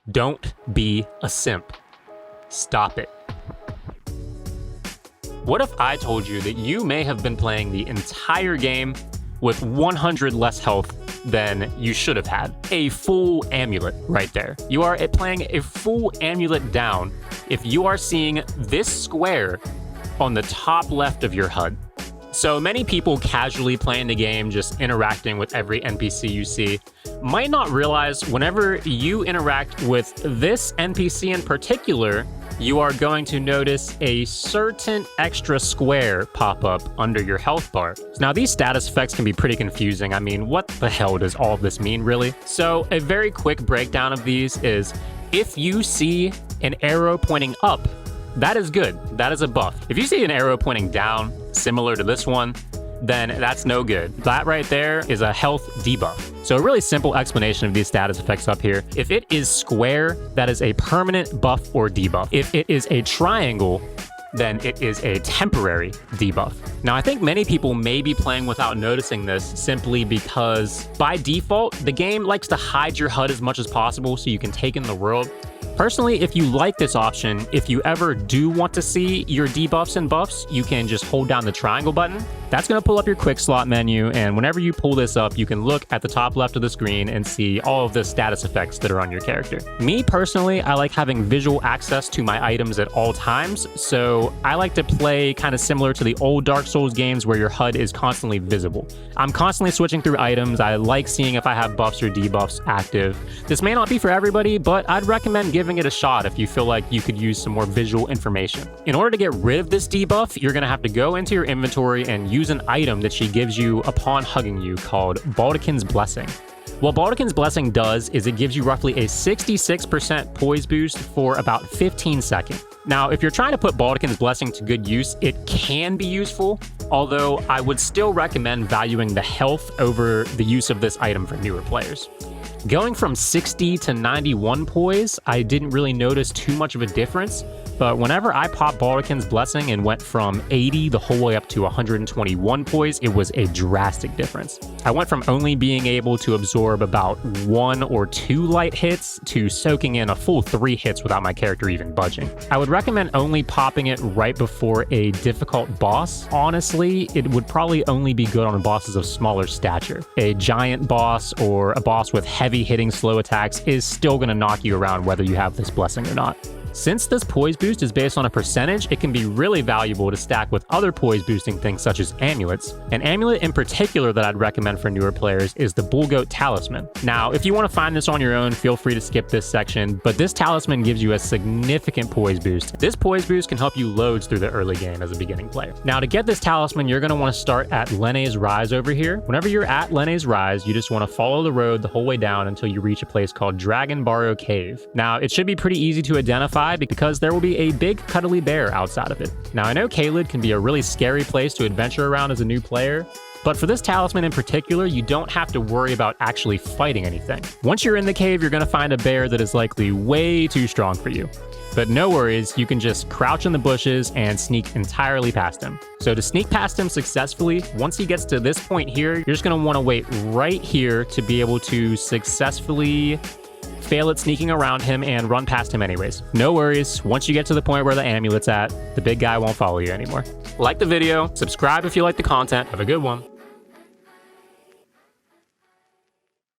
Don't be a simp. Stop it. What if I told you that you may have been playing the entire game with 100 less health than you should have had? A full amulet right there. You are playing a full amulet down if you are seeing this square on the top left of your HUD. So many people casually playing the game, just interacting with every NPC you see, might not realize whenever you interact with this NPC in particular, you are going to notice a certain extra square pop up under your health bar. Now, these status effects can be pretty confusing. I mean, what the hell does all of this mean, really? So a very quick breakdown of these is, if you see an arrow pointing up, that is good. That is a buff. If you see an arrow pointing down, similar to this one, then that's no good. That right there is a health debuff. So a really simple explanation of these status effects up here. If it is square, that is a permanent buff or debuff. If it is a triangle, then it is a temporary debuff. Now, I think many people may be playing without noticing this simply because by default, the game likes to hide your HUD as much as possible so you can take in the world. Personally, if you like this option, if you ever do want to see your debuffs and buffs, you can just hold down the triangle button. That's going to pull up your quick slot menu, and whenever you pull this up, you can look at the top left of the screen and see all of the status effects that are on your character. Me, personally, I like having visual access to my items at all times, so I like to play kind of similar to the old Dark Souls games where your HUD is constantly visible. I'm constantly switching through items. I like seeing if I have buffs or debuffs active. This may not be for everybody, but I'd recommend giving it a shot if you feel like you could use some more visual information. In order to get rid of this debuff, you're going to have to go into your inventory and use an item that she gives you upon hugging you called Baldicon's Blessing. What Baldic's Blessing does is it gives you roughly a 66% poise boost for about 15 seconds. Now, if you're trying to put Baldic's Blessing to good use, it can be useful, although I would still recommend valuing the health over the use of this item for newer players. Going from 60 to 91 poise, I didn't really notice too much of a difference, but whenever I popped Baldic's Blessing and went from 80 the whole way up to 121 poise, it was a drastic difference. I went from only being able to absorb about 1 or 2 light hits to soaking in a full 3 hits without my character even budging. I would recommend only popping it right before a difficult boss. Honestly, it would probably only be good on bosses of smaller stature. A giant boss or a boss with heavy hitting slow attacks is still going to knock you around whether you have this blessing or not. Since this poise boost is based on a percentage, it can be really valuable to stack with other poise boosting things such as amulets. An amulet in particular that I'd recommend for newer players is the Bullgoat Talisman. Now, if you want to find this on your own, feel free to skip this section, but this talisman gives you a significant poise boost. This poise boost can help you loads through the early game as a beginning player. Now, to get this talisman, you're going to want to start at Lene's Rise over here. Whenever you're at Lene's Rise, you just want to follow the road the whole way down until you reach a place called Dragon Barrow Cave. Now, it should be pretty easy to identify because there will be a big cuddly bear outside of it. Now, I know Caelid can be a really scary place to adventure around as a new player, but for this talisman in particular, you don't have to worry about actually fighting anything. Once you're in the cave, you're going to find a bear that is likely way too strong for you. But no worries, you can just crouch in the bushes and sneak entirely past him. So to sneak past him successfully, once he gets to this point here, you're just going to want to wait right here to be able to successfully fail at sneaking around him and run past him anyways. No worries, once you get to the point where the amulet's at, the big guy won't follow you anymore. Like the video, subscribe if you like the content. Have a good one.